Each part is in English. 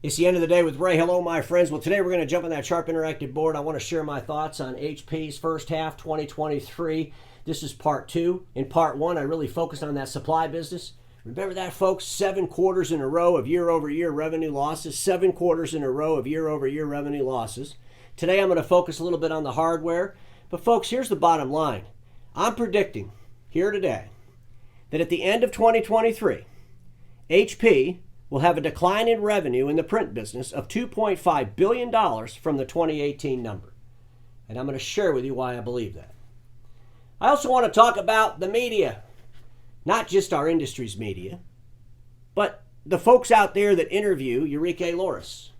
It's the end of the day with Ray. Hello, my friends. Well, today we're going to jump on that Sharp Interactive board. I want to share my thoughts on HP's first half 2023. This is part two. In part one, I really focused on that supply business. Remember that, folks? 7 quarters in a row of year-over-year revenue losses. 7 quarters in a row of year-over-year revenue losses. Today, I'm going to focus a little bit on the hardware. But, folks, here's the bottom line. I'm predicting here today that at the end of 2023, HP will have a decline in revenue in the print business of $2.5 billion from the 2018 number. And I'm going to share with you why I believe that. I also want to talk about the media. Not just our industry's media, but the folks out there that interview Enrique Loris.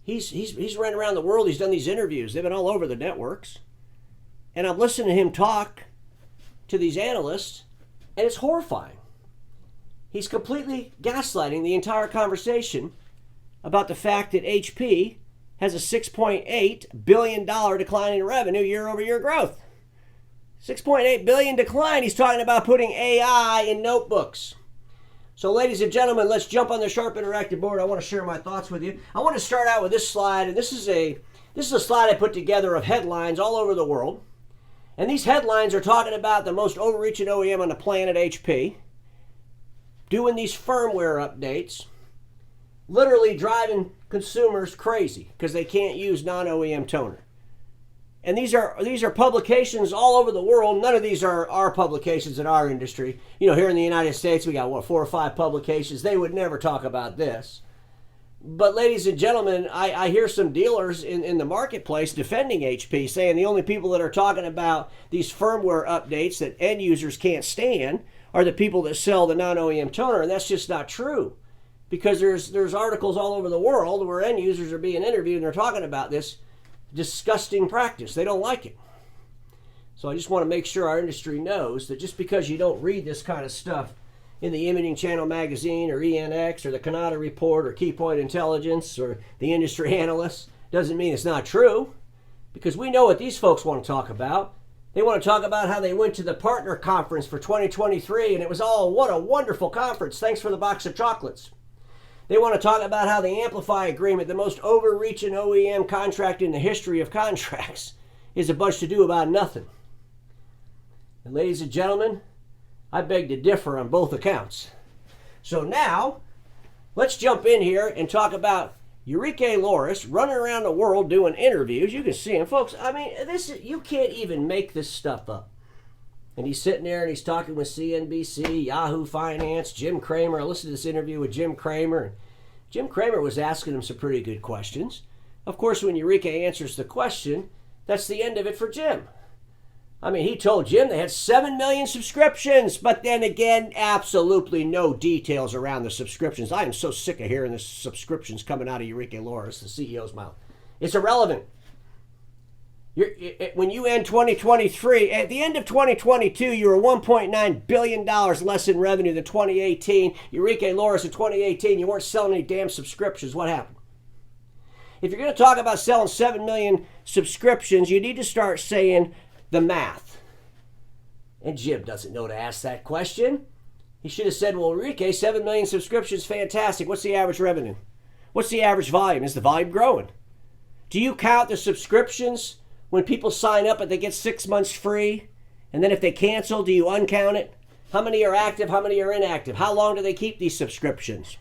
He's run around the world. He's done these interviews. They've been all over the networks. And I'm listening to him talk to these analysts, and it's horrifying. He's completely gaslighting the entire conversation about the fact that HP has a $6.8 billion decline in revenue year-over-year growth. $6.8 billion decline. He's talking about putting AI in notebooks. So, ladies and gentlemen, let's jump on the Sharp Interactive board. I want to share my thoughts with you. I want to start out with this slide, and this is a slide I put together of headlines all over the world. And these headlines are talking about the most overreaching OEM on the planet, HP, doing these firmware updates, literally driving consumers crazy because they can't use non-OEM toner. And these are publications all over the world. None of these are our publications in our industry. You know, here in the United States, we got, 4 or 5 publications. They would never talk about this. But ladies and gentlemen, I hear some dealers in the marketplace defending HP, saying the only people that are talking about these firmware updates that end users can't stand are the people that sell the non-OEM toner, and that's just not true. Because there's articles all over the world where end users are being interviewed and they're talking about this disgusting practice. They don't like it. So I just want to make sure our industry knows that just because you don't read this kind of stuff in the Imaging Channel magazine or ENX or the Canada Report or Keypoint Intelligence or the industry analysts doesn't mean it's not true, because we know what these folks want to talk about. They want to talk about how they went to the partner conference for 2023 and it was all, what a wonderful conference. Thanks for the box of chocolates. They want to talk about how the Amplify agreement, the most overreaching OEM contract in the history of contracts, is a bunch to do about nothing. And ladies and gentlemen, I beg to differ on both accounts. So now, let's jump in here and talk about Enrique Loris running around the world doing interviews. You can see him, folks. I mean, you can't even make this stuff up. And he's sitting there and he's talking with CNBC, Yahoo Finance, Jim Cramer. I listened to this interview with Jim Cramer. And Jim Cramer was asking him some pretty good questions. Of course, when Enrique answers the question, that's the end of it for Jim. I mean, he told Jim they had 7 million subscriptions, but then again, absolutely no details around the subscriptions. I am so sick of hearing the subscriptions coming out of Enrique Loris, the CEO's mouth. It's irrelevant. When you end 2023, at the end of 2022, you were $1.9 billion less in revenue than 2018. Enrique Loris in 2018, you weren't selling any damn subscriptions. What happened? If you're going to talk about selling 7 million subscriptions, you need to start saying the math. And Jim doesn't know to ask that question. He should have said, well, Enrique, 7 million subscriptions, fantastic. What's the average revenue? What's the average volume? Is the volume growing? Do you count the subscriptions when people sign up and they get 6 months free? And then if they cancel, do you uncount it? How many are active? How many are inactive? How long do they keep these subscriptions?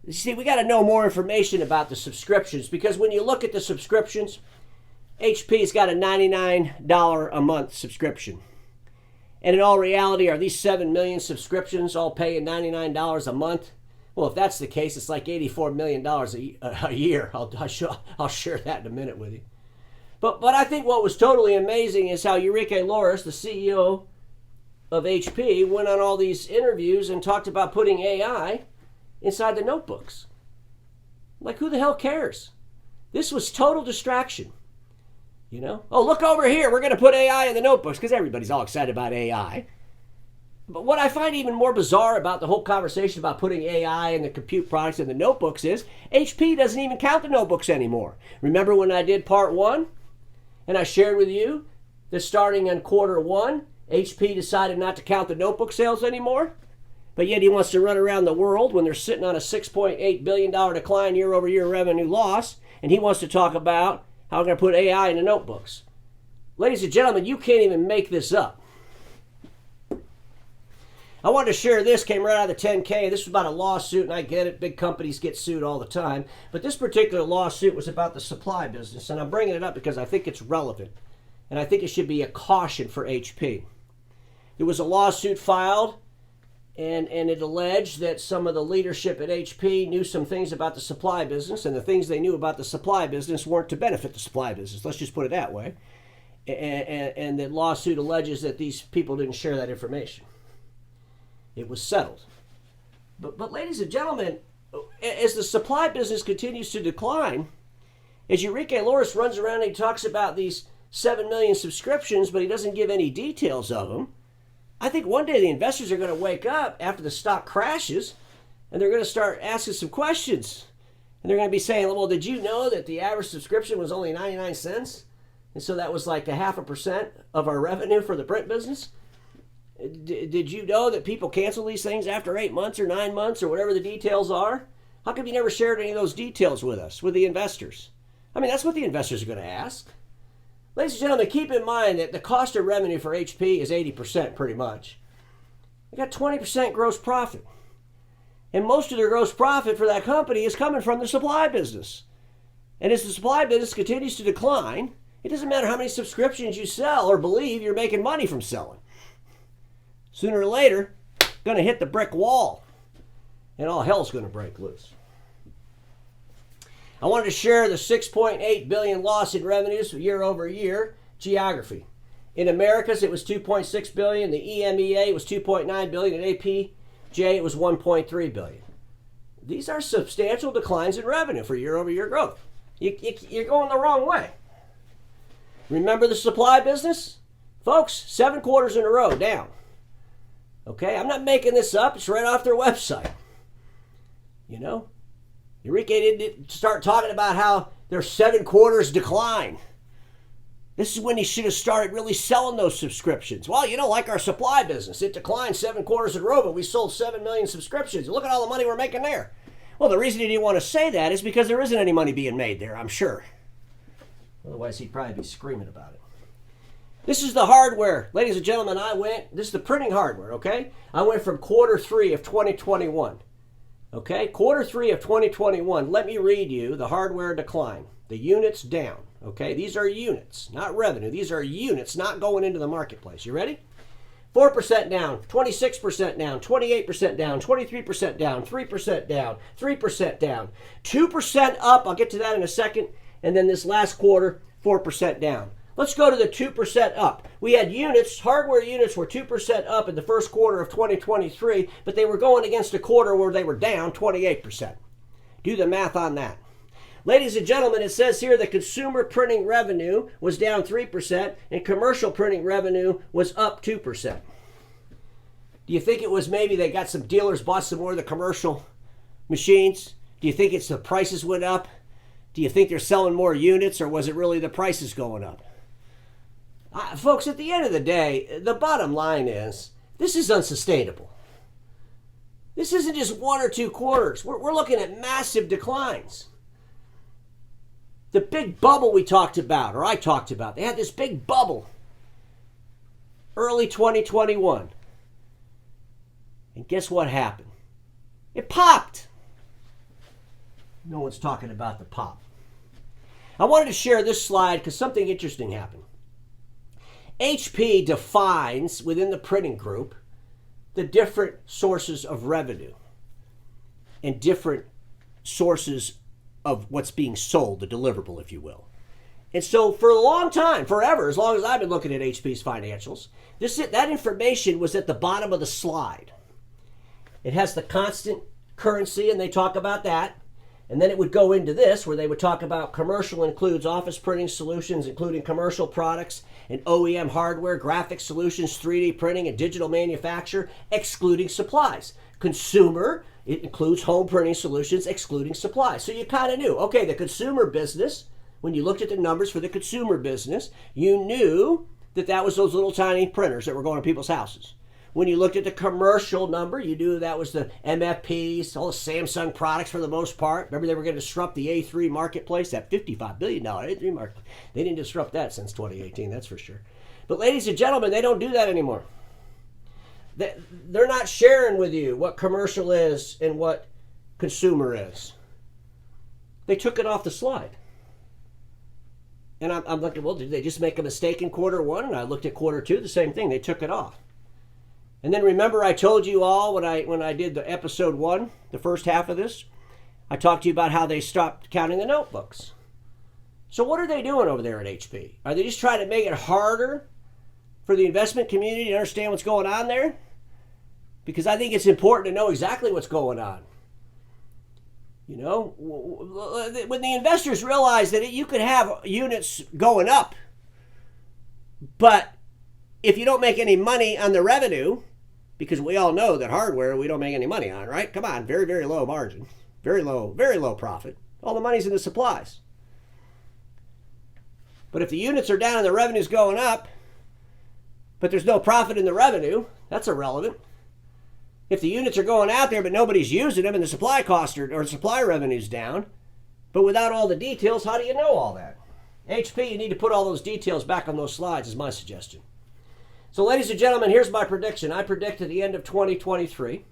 You see, we got to know more information about the subscriptions, because when you look at the subscriptions, HP's got a $99 a month subscription. And in all reality, are these 7 million subscriptions all paying $99 a month? Well, if that's the case, it's like $84 million a year. I'll share that in a minute with you. But I think what was totally amazing is how Enrique Loris, the CEO of HP, went on all these interviews and talked about putting AI inside the notebooks. Like, who the hell cares? This was total distraction. You know? Oh, look over here. We're going to put AI in the notebooks, because everybody's all excited about AI. But what I find even more bizarre about the whole conversation about putting AI in the compute products in the notebooks is HP doesn't even count the notebooks anymore. Remember when I did part 1 and I shared with you that starting in quarter 1, HP decided not to count the notebook sales anymore? But yet he wants to run around the world when they're sitting on a $6.8 billion decline year-over-year revenue loss, and he wants to talk about how we're going to put AI in the notebooks. Ladies and gentlemen, you can't even make this up. I wanted to share this, came right out of the 10K. This was about a lawsuit, and I get it. Big companies get sued all the time. But this particular lawsuit was about the supply business, and I'm bringing it up because I think it's relevant, and I think it should be a caution for HP. There was a lawsuit filed, and it alleged that some of the leadership at HP knew some things about the supply business, and the things they knew about the supply business weren't to benefit the supply business. Let's just put it that way. And the lawsuit alleges that these people didn't share that information. It was settled. But ladies and gentlemen, as the supply business continues to decline, as Enrique runs around and he talks about these 7 million subscriptions, but he doesn't give any details of them, I think one day the investors are going to wake up after the stock crashes, and they're going to start asking some questions. And they're going to be saying, well, did you know that the average subscription was only 99 cents? And so that was like 0.5% of our revenue for the print business? Did you know that people cancel these things after 8 months or 9 months or whatever the details are? How come you never shared any of those details with us, with the investors? I mean, that's what the investors are going to ask. Ladies and gentlemen, keep in mind that the cost of revenue for HP is 80% pretty much. They got 20% gross profit. And most of their gross profit for that company is coming from the supply business. And as the supply business continues to decline, it doesn't matter how many subscriptions you sell or believe you're making money from selling. Sooner or later, going to hit the brick wall, and all hell's going to break loose. I wanted to share the 6.8 billion loss in revenues year over year geography. In Americas, it was 2.6 billion. The EMEA was 2.9 billion. And APJ, it was 1.3 billion. These are substantial declines in revenue for year over year growth. You're going the wrong way. Remember the supply business? Folks, 7 quarters in a row down. Okay, I'm not making this up. It's right off their website. You know, Enrique didn't start talking about how their 7 quarters decline. This is when he should have started really selling those subscriptions. Well, you know, like our supply business, it declined 7 quarters in a row, but we sold 7 million subscriptions. Look at all the money we're making there. Well, the reason he didn't want to say that is because there isn't any money being made there, I'm sure. Otherwise, he'd probably be screaming about it. This is the hardware. Ladies and gentlemen, this is the printing hardware, okay? I went from quarter 3 of 2021. Okay, quarter 3 of 2021. Let me read you the hardware decline. The units down, okay? These are units, not revenue. These are units not going into the marketplace. You ready? 4% down, 26% down, 28% down, 23% down, 3% down, 3% down, 2% up. I'll get to that in a second. And then this last quarter, 4% down. Let's go to the 2% up. We had units, hardware units were 2% up in the first quarter of 2023, but they were going against a quarter where they were down 28%. Do the math on that. Ladies and gentlemen, it says here that consumer printing revenue was down 3% and commercial printing revenue was up 2%. Do you think it was maybe they got some dealers bought some more of the commercial machines? Do you think it's the prices went up? Do you think they're selling more units, or was it really the prices going up? Folks, at the end of the day, the bottom line is this is unsustainable. This isn't just 1 or 2 quarters. We're looking at massive declines. The big bubble we talked about, or I talked about, they had this big bubble early 2021. And guess what happened? It popped. No one's talking about the pop. I wanted to share this slide because something interesting happened. HP defines within the printing group the different sources of revenue and different sources of what's being sold, the deliverable, if you will. And so for a long time, forever, as long as I've been looking at HP's financials, that information was at the bottom of the slide. It has the constant currency, and they talk about that. And then it would go into this, where they would talk about commercial includes office printing solutions, including commercial products and OEM hardware, graphic solutions, 3D printing, and digital manufacture, excluding supplies. Consumer, it includes home printing solutions, excluding supplies. So you kind of knew, okay, the consumer business, when you looked at the numbers for the consumer business, you knew that that was those little tiny printers that were going to people's houses. when you looked at the commercial number, you knew that was the MFPs, all the Samsung products for the most part. Remember, they were going to disrupt the A3 marketplace, that $55 billion A3 market. They didn't disrupt that since 2018, that's for sure. But ladies and gentlemen, they don't do that anymore. They're not sharing with you what commercial is and what consumer is. They took it off the slide. And I'm looking, well, did they just make a mistake in quarter one? And I looked at quarter two, the same thing. They took it off. And then remember I told you all when I did the episode 1, the first half of this, I talked to you about how they stopped counting the notebooks. So what are they doing over there at HP? Are they just trying to make it harder for the investment community to understand what's going on there? Because I think it's important to know exactly what's going on. You know, when the investors realize that you could have units going up, but if you don't make any money on the revenue, because we all know that hardware we don't make any money on, right? Come on, very, very low margin, very low profit. All the money's in the supplies. But if the units are down and the revenue's going up, but there's no profit in the revenue, that's irrelevant. If the units are going out there but nobody's using them and the supply cost or supply revenue's down, but without all the details, how do you know all that? HP, you need to put all those details back on those slides is my suggestion. So ladies and gentlemen, here's my prediction. I predict at the end of 2023,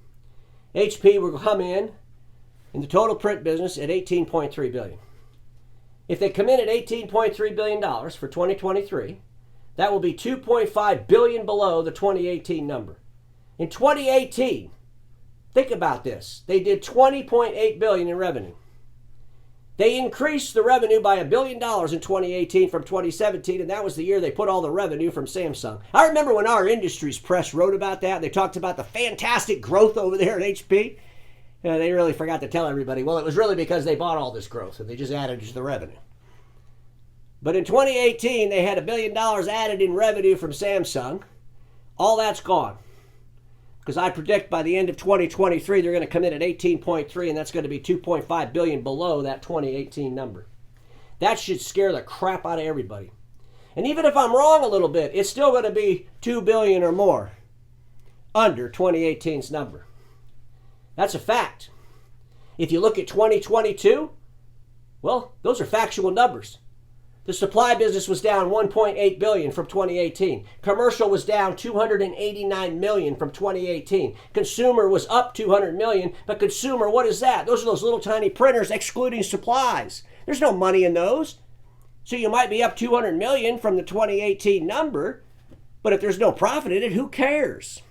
HP will come in the total print business at $18.3 billion. If they come in at $18.3 billion for 2023, that will be $2.5 billion below the 2018 number. In 2018, think about this. They did $20.8 billion in revenue. They increased the revenue by $1 billion in 2018 from 2017, and that was the year they put all the revenue from Samsung. I remember when our industries press wrote about that. They talked about the fantastic growth over there at HP. They really forgot to tell everybody, well, it was really because they bought all this growth, and they just added to the revenue. But in 2018, they had $1 billion added in revenue from Samsung. All that's gone. Because I predict by the end of 2023, they're going to come in at 18.3, and that's going to be $2.5 billion below that 2018 number. That should scare the crap out of everybody. And even if I'm wrong a little bit, it's still going to be $2 billion or more under 2018's number. That's a fact. If you look at 2022, well, those are factual numbers. The supply business was down $1.8 billion from 2018. Commercial was down $289 million from 2018. Consumer was up $200 million, but consumer, what is that? Those are those little tiny printers excluding supplies. There's no money in those. So you might be up $200 million from the 2018 number, but if there's no profit in it, who cares?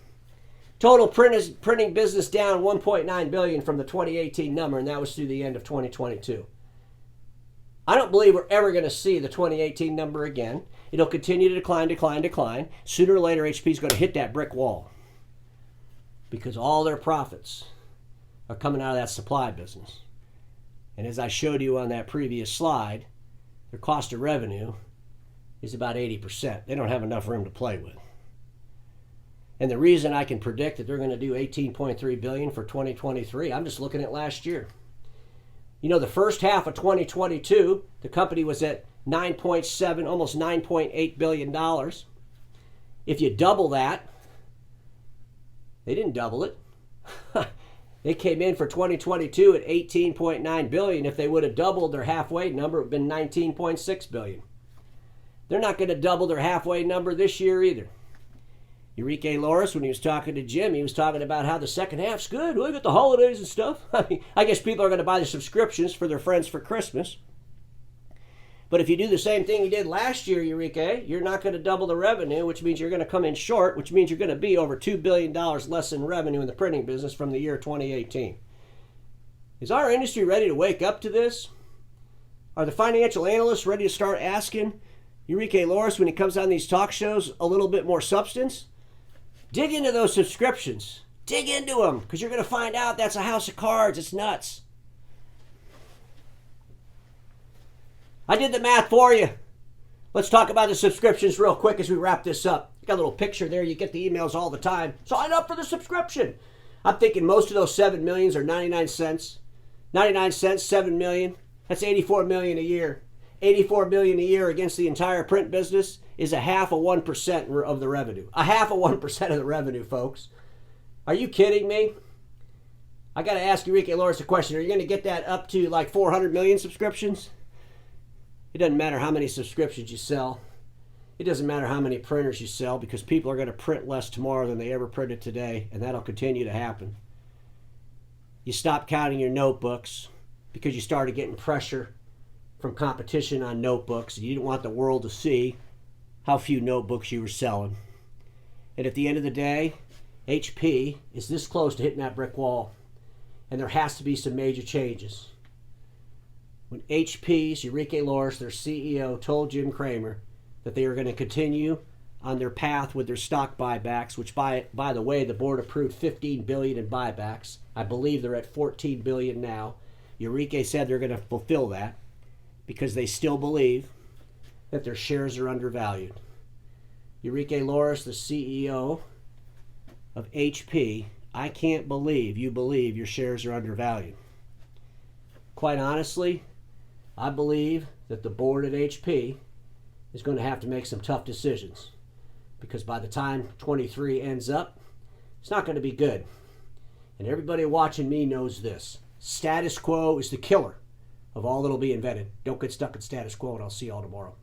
Total printing business down $1.9 billion from the 2018 number, and that was through the end of 2022. I don't believe we're ever going to see the 2018 number again. It'll continue to decline. Sooner or later, HP is going to hit that brick wall because all their profits are coming out of that supply business. And as I showed you on that previous slide, their cost of revenue is about 80%. They don't have enough room to play with. And the reason I can predict that they're going to do $18.3 billion for 2023, I'm just looking at last year. You know, the first half of 2022, the company was at $9.7, almost $9.8 billion. If you double that, they didn't double it. They came in for 2022 at $18.9 billion. If they would have doubled their halfway number, it would have been $19.6 billion. They're not going to double their halfway number this year either. Enrique Loris, when he was talking to Jim, he was talking about how the second half's good. Look at the holidays and stuff. I mean, I guess people are going to buy the subscriptions for their friends for Christmas. But if you do the same thing you did last year, Enrique, you're not going to double the revenue, which means you're going to come in short, which means you're going to be over $2 billion less in revenue in the printing business from the year 2018. Is our industry ready to wake up to this? Are the financial analysts ready to start asking Enrique Loris, when he comes on these talk shows, a little bit more substance? Dig into those subscriptions. Dig into them, because you're going to find out that's a house of cards. It's nuts. I did the math for you. Let's talk about the subscriptions real quick as we wrap this up. You got a little picture there. You get the emails all the time. Sign up for the subscription. I'm thinking most of those 7 millions are 99 cents. 99 cents, 7 million. That's 84 million a year. $84 billion a year against the entire print business is a half of 1% of the revenue. A half of 1% of the revenue, folks. Are you kidding me? I got to ask Enrique Lawrence a question. Are you going to get that up to like 400 million subscriptions? It doesn't matter how many subscriptions you sell. It doesn't matter how many printers you sell, because people are going to print less tomorrow than they ever printed today, and that'll continue to happen. You stopped counting your notebooks because you started getting pressure from competition on notebooks, and you didn't want the world to see how few notebooks you were selling. And at the end of the day, HP is this close to hitting that brick wall, and there has to be some major changes. When HP's Enrique Lawrence, their CEO, told Jim Cramer that they are going to continue on their path with their stock buybacks, which by the way, the board approved $15 billion in buybacks. I believe they're at $14 billion now. Enrique said they're going to fulfill that, because they still believe that their shares are undervalued. Enrique Lawrence, the CEO of HP, I can't believe you believe your shares are undervalued. Quite honestly, I believe that the board at HP is going to have to make some tough decisions, because by the time 23 ends up, it's not going to be good. And everybody watching me knows this. Status quo is the killer of all that'll be invented. Don't get stuck in status quo, and I'll see you all tomorrow.